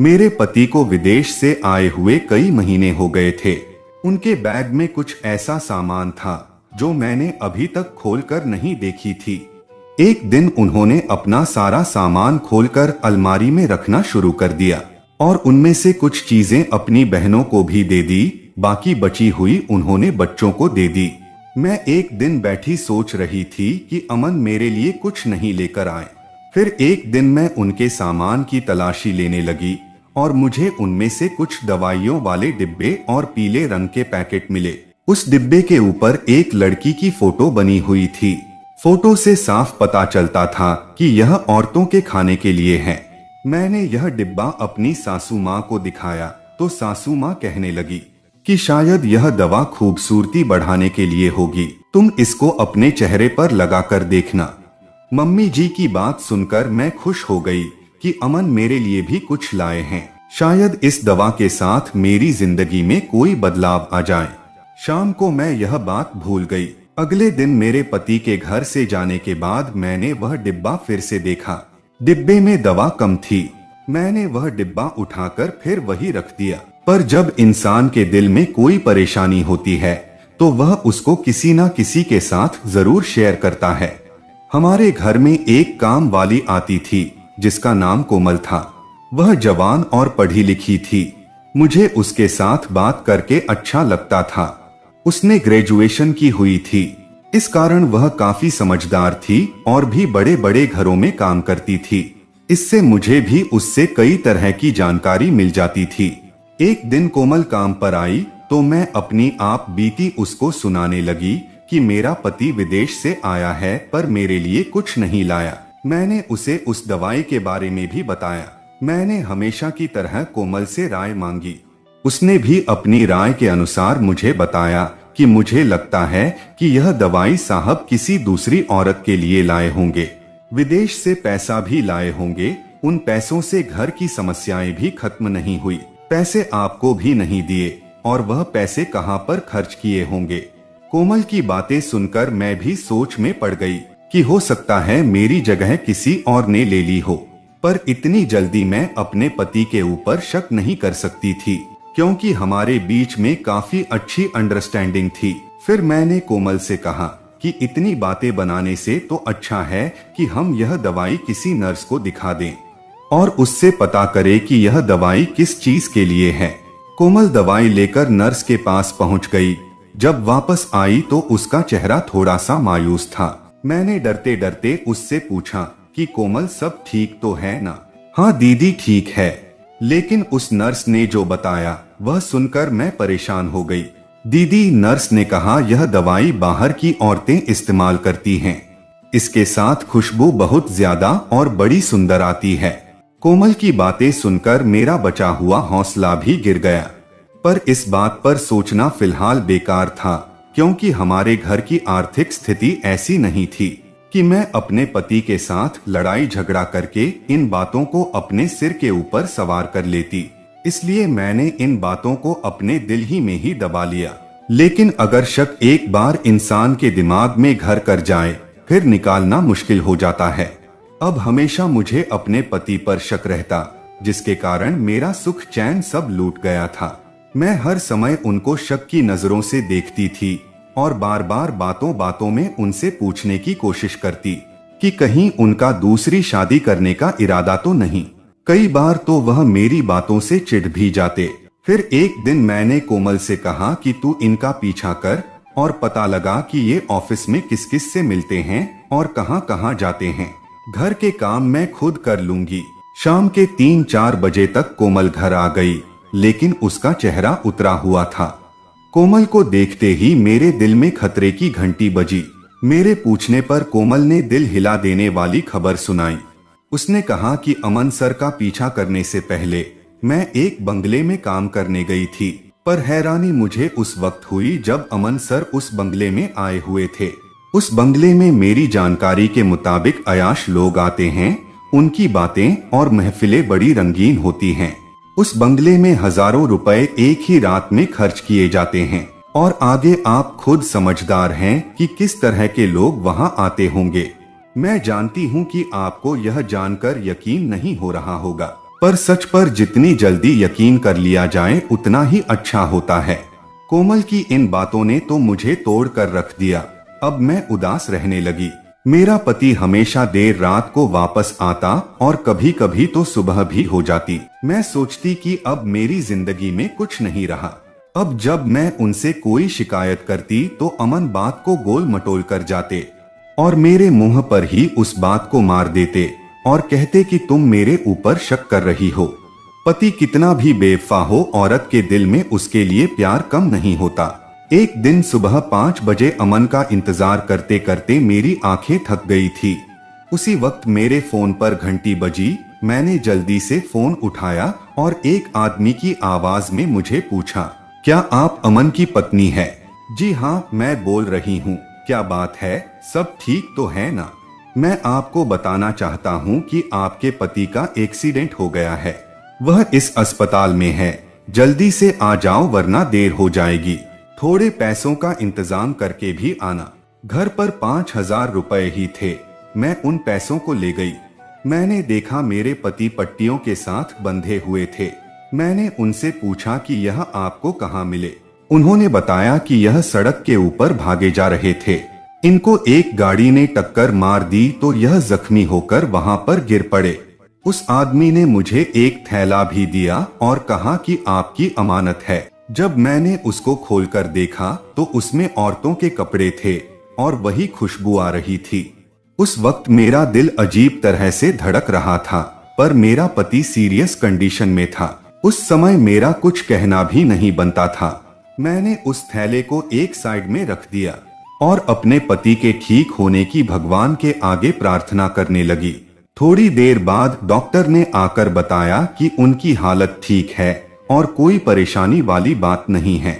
मेरे पति को विदेश से आए हुए कई महीने हो गए थे। उनके बैग में कुछ ऐसा सामान था जो मैंने अभी तक खोलकर नहीं देखी थी। एक दिन उन्होंने अपना सारा सामान खोलकर अलमारी में रखना शुरू कर दिया और उनमें से कुछ चीजें अपनी बहनों को भी दे दी, बाकी बची हुई उन्होंने बच्चों को दे दी। मैं एक दिन बैठी सोच रही थी कि अमन मेरे लिए कुछ नहीं लेकर आए। फिर एक दिन मैं उनके सामान की तलाशी लेने लगी और मुझे उनमें से कुछ दवाइयों वाले डिब्बे और पीले रंग के पैकेट मिले। उस डिब्बे के ऊपर एक लड़की की फोटो बनी हुई थी। फोटो से साफ पता चलता था कि यह औरतों के खाने के लिए है। मैंने यह डिब्बा अपनी सासू माँ को दिखाया तो सासू माँ कहने लगी कि शायद यह दवा खूबसूरती बढ़ाने के लिए होगी, तुम इसको अपने चेहरे पर लगाकर देखना। मम्मी जी की बात सुनकर मैं खुश हो गई कि अमन मेरे लिए भी कुछ लाए हैं। शायद इस दवा के साथ मेरी जिंदगी में कोई बदलाव आ जाए। शाम को मैं यह बात भूल गई। अगले दिन मेरे पति के घर से जाने के बाद मैंने वह डिब्बा फिर से देखा। डिब्बे में दवा कम थी। मैंने वह डिब्बा उठाकर फिर वही रख दिया। पर जब इंसान के दिल में कोई परेशानी होती है तो वह उसको किसी न किसी के साथ जरूर शेयर करता है। हमारे घर में एक काम वाली आती थी जिसका नाम कोमल था। वह जवान और पढ़ी लिखी थी। मुझे उसके साथ बात करके अच्छा लगता था। उसने ग्रेजुएशन की हुई थी, इस कारण वह काफी समझदार थी और भी बड़े बड़े घरों में काम करती थी। इससे मुझे भी उससे कई तरह की जानकारी मिल जाती थी। एक दिन कोमल काम पर आई तो मैं अपनी आप बीती उसको सुनाने लगी कि मेरा पति विदेश से आया है पर मेरे लिए कुछ नहीं लाया। मैंने उसे उस दवाई के बारे में भी बताया। मैंने हमेशा की तरह कोमल से राय मांगी। उसने भी अपनी राय के अनुसार मुझे बताया कि मुझे लगता है कि यह दवाई साहब किसी दूसरी औरत के लिए लाए होंगे। विदेश से पैसा भी लाए होंगे। उन पैसों से घर की समस्याएं भी खत्म नहीं हुई। पैसे आपको भी नहीं दिए और वह पैसे कहां पर खर्च किए होंगे। कोमल की बातें सुनकर मैं भी सोच में पड़ गई कि हो सकता है मेरी जगह किसी और ने ले ली हो। पर इतनी जल्दी मैं अपने पति के ऊपर शक नहीं कर सकती थी क्योंकि हमारे बीच में काफी अच्छी अंडरस्टैंडिंग थी। फिर मैंने कोमल से कहा कि इतनी बातें बनाने से तो अच्छा है कि हम यह दवाई किसी नर्स को दिखा दें और उससे पता करे कि यह दवाई किस चीज के लिए है। कोमल दवाई लेकर नर्स के पास पहुंच गई। जब वापस आई तो उसका चेहरा थोड़ा सा मायूस था। मैंने डरते डरते उससे पूछा कि कोमल सब ठीक तो है ना? हाँ दीदी ठीक है। लेकिन उस नर्स ने जो बताया वह सुनकर मैं परेशान हो गई। दीदी, नर्स ने कहा यह दवाई बाहर की औरतें इस्तेमाल करती हैं। इसके साथ खुशबू बहुत ज्यादा और बड़ी सुंदर आती है। कोमल की बातें सुनकर मेरा बचा हुआ हौसला भी गिर गया। पर इस बात पर सोचना फिलहाल बेकार था क्योंकि हमारे घर की आर्थिक स्थिति ऐसी नहीं थी कि मैं अपने पति के साथ लड़ाई झगड़ा करके इन बातों को अपने सिर के ऊपर सवार कर लेती। इसलिए मैंने इन बातों को अपने दिल ही में ही दबा लिया। लेकिन अगर शक एक बार इंसान के दिमाग में घर कर जाए फिर निकालना मुश्किल हो जाता है। अब हमेशा मुझे अपने पति पर शक रहता जिसके कारण मेरा सुख चैन सब लूट गया था। मैं हर समय उनको शक की नजरों से देखती थी और बार बार बातों बातों में उनसे पूछने की कोशिश करती कि कहीं उनका दूसरी शादी करने का इरादा तो नहीं। कई बार तो वह मेरी बातों से चिढ़ भी जाते। फिर एक दिन मैंने कोमल से कहा कि तू इनका पीछा कर और पता लगा कि ये ऑफिस में किस किस से मिलते हैं और कहां कहां जाते हैं। घर के काम मैं खुद कर लूंगी। शाम के 3-4 बजे तक कोमल घर आ गई लेकिन उसका चेहरा उतरा हुआ था। कोमल को देखते ही मेरे दिल में खतरे की घंटी बजी। मेरे पूछने पर कोमल ने दिल हिला देने वाली खबर सुनाई। उसने कहा कि अमन सर का पीछा करने से पहले मैं एक बंगले में काम करने गई थी। पर हैरानी मुझे उस वक्त हुई जब अमन सर उस बंगले में आए हुए थे। उस बंगले में मेरी जानकारी के मुताबिक अयाश लोग आते हैं। उनकी बातें और महफिलें बड़ी रंगीन होती हैं। उस बंगले में हजारों रुपए एक ही रात में खर्च किए जाते हैं और आगे आप खुद समझदार हैं कि किस तरह के लोग वहां आते होंगे। मैं जानती हूं कि आपको यह जानकर यकीन नहीं हो रहा होगा पर सच पर जितनी जल्दी यकीन कर लिया जाए उतना ही अच्छा होता है। कोमल की इन बातों ने तो मुझे तोड़ कर रख दिया। अब मैं उदास रहने लगी। मेरा पति हमेशा देर रात को वापस आता और कभी कभी तो सुबह भी हो जाती। मैं सोचती कि अब मेरी जिंदगी में कुछ नहीं रहा। अब जब मैं उनसे कोई शिकायत करती तो अमन बात को गोल मटोल कर जाते और मेरे मुंह पर ही उस बात को मार देते और कहते कि तुम मेरे ऊपर शक कर रही हो। पति कितना भी बेवफा हो, औरत के दिल में उसके लिए प्यार कम नहीं होता। एक दिन सुबह 5 बजे अमन का इंतजार करते करते मेरी आंखें थक गई थी। उसी वक्त मेरे फोन पर घंटी बजी। मैंने जल्दी से फोन उठाया और एक आदमी की आवाज में मुझे पूछा, क्या आप अमन की पत्नी है? जी हाँ, मैं बोल रही हूँ। क्या बात है, सब ठीक तो है ना? मैं आपको बताना चाहता हूँ कि आपके पति का एक्सीडेंट हो गया है। वह इस अस्पताल में है। जल्दी से आ जाओ वरना देर हो जाएगी। थोड़े पैसों का इंतजाम करके भी आना। घर पर 5,000 रुपए ही थे। मैं उन पैसों को ले गई। मैंने देखा मेरे पति पट्टियों के साथ बंधे हुए थे। मैंने उनसे पूछा कि यह आपको कहाँ मिले। उन्होंने बताया कि यह सड़क के ऊपर भागे जा रहे थे। इनको एक गाड़ी ने टक्कर मार दी तो यह जख्मी होकर वहां पर गिर पड़े। उस आदमी ने मुझे एक थैला भी दिया और कहा कि आपकी अमानत है। जब मैंने उसको खोलकर देखा तो उसमें औरतों के कपड़े थे और वही खुशबू आ रही थी। उस वक्त मेरा दिल अजीब तरह से धड़क रहा था, पर मेरा पति सीरियस कंडीशन में था। उस समय मेरा कुछ कहना भी नहीं बनता था। मैंने उस थैले को एक साइड में रख दिया और अपने पति के ठीक होने की भगवान के आगे प्रार्थना करने लगी। थोड़ी देर बाद डॉक्टर ने आकर बताया कि उनकी हालत ठीक है और कोई परेशानी वाली बात नहीं है।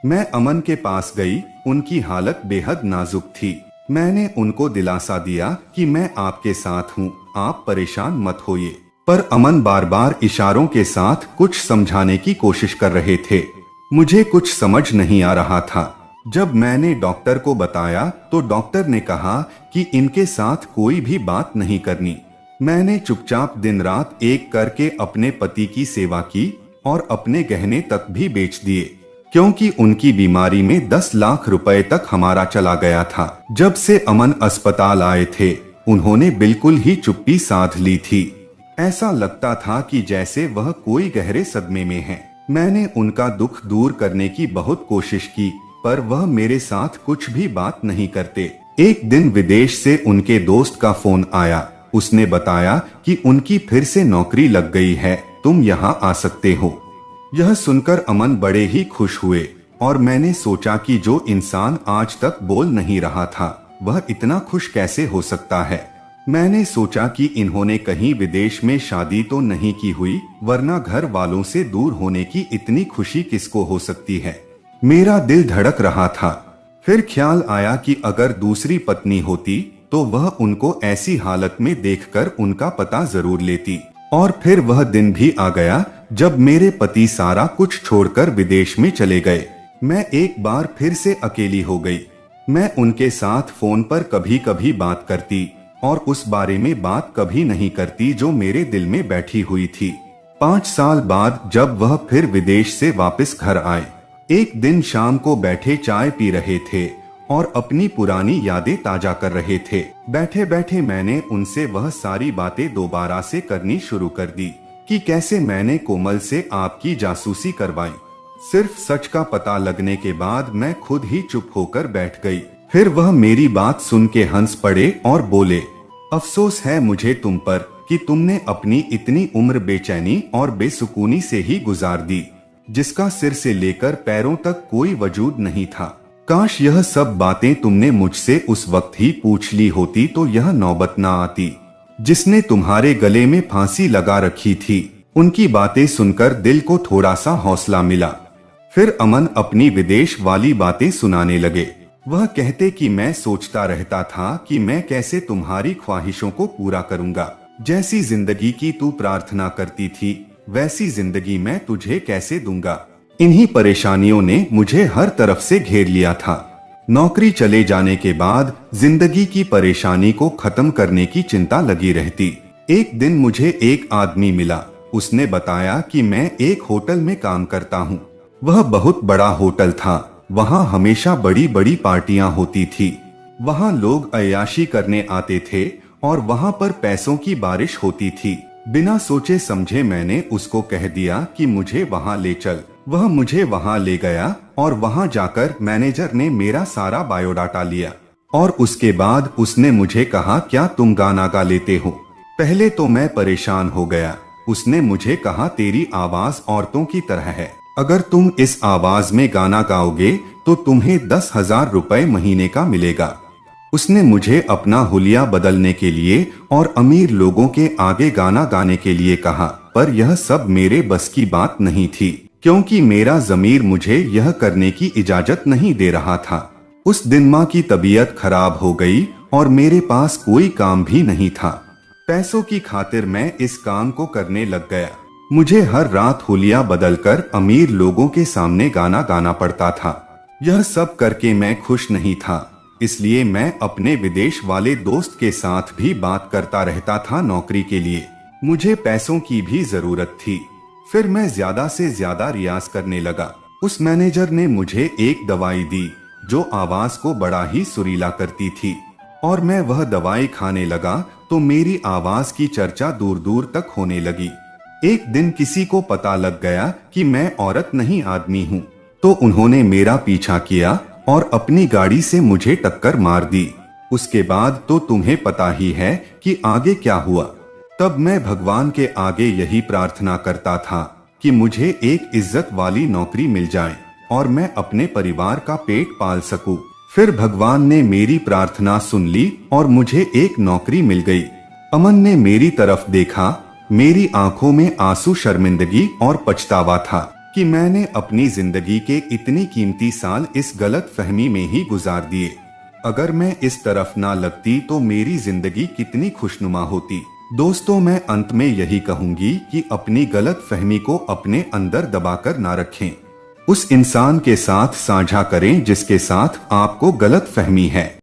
मैं अमन के पास गई। उनकी हालत बेहद नाजुक थी। मैंने उनको दिलासा दिया कि मैं आपके साथ हूँ, आप परेशान मत होइए। पर अमन बार बार इशारों के साथ कुछ समझाने की कोशिश कर रहे थे। मुझे कुछ समझ नहीं आ रहा था। जब मैंने डॉक्टर को बताया तो डॉक्टर ने कहा कि इनके साथ कोई भी बात नहीं करनी। मैंने चुपचाप दिन रात एक करके अपने पति की सेवा की और अपने गहने तक भी बेच दिए, क्योंकि उनकी बीमारी में 10 लाख रुपए तक हमारा चला गया था। जब से अमन अस्पताल आए थे उन्होंने बिल्कुल ही चुप्पी साध ली थी। ऐसा लगता था कि जैसे वह कोई गहरे सदमे में है। मैंने उनका दुख दूर करने की बहुत कोशिश की, पर वह मेरे साथ कुछ भी बात नहीं करते। एक दिन विदेश से उनके दोस्त का फोन आया। उसने बताया कि उनकी फिर से नौकरी लग गई है, तुम यहाँ आ सकते हो। यह सुनकर अमन बड़े ही खुश हुए और मैंने सोचा कि जो इंसान आज तक बोल नहीं रहा था वह इतना खुश कैसे हो सकता है। मैंने सोचा कि इन्होंने कहीं विदेश में शादी तो नहीं की हुई, वरना घर वालों से दूर होने की इतनी खुशी किसको हो सकती है। मेरा दिल धड़क रहा था। फिर ख्याल आया कि अगर दूसरी पत्नी होती तो वह उनको ऐसी हालत में देखकर उनका पता जरूर लेती। और फिर वह दिन भी आ गया जब मेरे पति सारा कुछ छोड़कर विदेश में चले गए। मैं एक बार फिर से अकेली हो गई। मैं उनके साथ फोन पर कभी कभी बात करती और उस बारे में बात कभी नहीं करती जो मेरे दिल में बैठी हुई थी। 5 साल बाद जब वह फिर विदेश से वापस घर आए, एक दिन शाम को बैठे चाय पी रहे थे और अपनी पुरानी यादें ताजा कर रहे थे। बैठे बैठे मैंने उनसे वह सारी बातें दोबारा से करनी शुरू कर दी कि कैसे मैंने कोमल से आपकी जासूसी करवाई। सिर्फ सच का पता लगने के बाद मैं खुद ही चुप होकर बैठ गई। फिर वह मेरी बात सुन के हंस पड़े और बोले, अफसोस है मुझे तुम पर कि तुमने अपनी इतनी उम्र बेचैनी और बेसुकूनी से ही गुजार दी, जिसका सिर से लेकर पैरों तक कोई वजूद नहीं था। काश यह सब बातें तुमने मुझसे उस वक्त ही पूछ ली होती तो यह नौबत ना आती। जिसने तुम्हारे गले में फांसी लगा रखी थी, उनकी बातें सुनकर दिल को थोड़ा सा हौसला मिला। फिर अमन अपनी विदेश वाली बातें सुनाने लगे। वह कहते कि मैं सोचता रहता था कि मैं कैसे तुम्हारी ख्वाहिशों को पूरा करूंगा। जैसी जिंदगी की तू प्रार्थना करती थी वैसी जिंदगी मैं तुझे कैसे दूंगा। इन्हीं परेशानियों ने मुझे हर तरफ से घेर लिया था। नौकरी चले जाने के बाद जिंदगी की परेशानी को खत्म करने की चिंता लगी रहती। एक दिन मुझे एक आदमी मिला। उसने बताया कि मैं एक होटल में काम करता हूँ। वह बहुत बड़ा होटल था। वहाँ हमेशा बड़ी बड़ी पार्टियां होती थी। वहाँ लोग अय्याशी करने आते थे और वहाँ पर पैसों की बारिश होती थी। बिना सोचे समझे मैंने उसको कह दिया कि मुझे वहाँ ले चल। वह मुझे वहाँ ले गया और वहाँ जाकर मैनेजर ने मेरा सारा बायोडाटा लिया और उसके बाद उसने मुझे कहा, क्या तुम गाना गा लेते हो? पहले तो मैं परेशान हो गया। उसने मुझे कहा, तेरी आवाज औरतों की तरह है, अगर तुम इस आवाज में गाना गाओगे तो तुम्हें 10,000 रुपए महीने का मिलेगा। उसने मुझे अपना हुलिया बदलने के लिए और अमीर लोगों के आगे गाना गाने के लिए कहा, पर यह सब मेरे बस की बात नहीं थी, क्योंकि मेरा ज़मीर मुझे यह करने की इजाजत नहीं दे रहा था। उस दिन माँ की तबीयत खराब हो गई और मेरे पास कोई काम भी नहीं था। पैसों की खातिर मैं इस काम को करने लग गया। मुझे हर रात हुलिया बदलकर अमीर लोगों के सामने गाना गाना पड़ता था। यह सब करके मैं खुश नहीं था, इसलिए मैं अपने विदेश वाले दोस्त के साथ भी बात करता रहता था नौकरी के लिए। मुझे पैसों की भी जरूरत थी। फिर मैं ज्यादा से ज्यादा रियाज करने लगा। उस मैनेजर ने मुझे एक दवाई दी जो आवाज को बड़ा ही सुरीला करती थी और मैं वह दवाई खाने लगा तो मेरी आवाज की चर्चा दूर दूर तक होने लगी। एक दिन किसी को पता लग गया कि मैं औरत नहीं आदमी हूँ, तो उन्होंने मेरा पीछा किया और अपनी गाड़ी से मुझे टक्कर मार दी। उसके बाद तो तुम्हें पता ही है कि आगे क्या हुआ। तब मैं भगवान के आगे यही प्रार्थना करता था कि मुझे एक इज्जत वाली नौकरी मिल जाए और मैं अपने परिवार का पेट पाल सकूं। फिर भगवान ने मेरी प्रार्थना सुन ली और मुझे एक नौकरी मिल गई। अमन ने मेरी तरफ देखा। मेरी आंखों में आंसू शर्मिंदगी और पछतावा था कि मैंने अपनी जिंदगी के इतनी कीमती साल इस गलत फहमी में ही गुजार दिए। अगर मैं इस तरफ ना लगती तो मेरी जिंदगी कितनी खुशनुमा होती। दोस्तों, मैं अंत में यही कहूंगी कि अपनी गलत फहमी को अपने अंदर दबाकर ना रखें। उस इंसान के साथ साझा करें जिसके साथ आपको गलत फहमी है।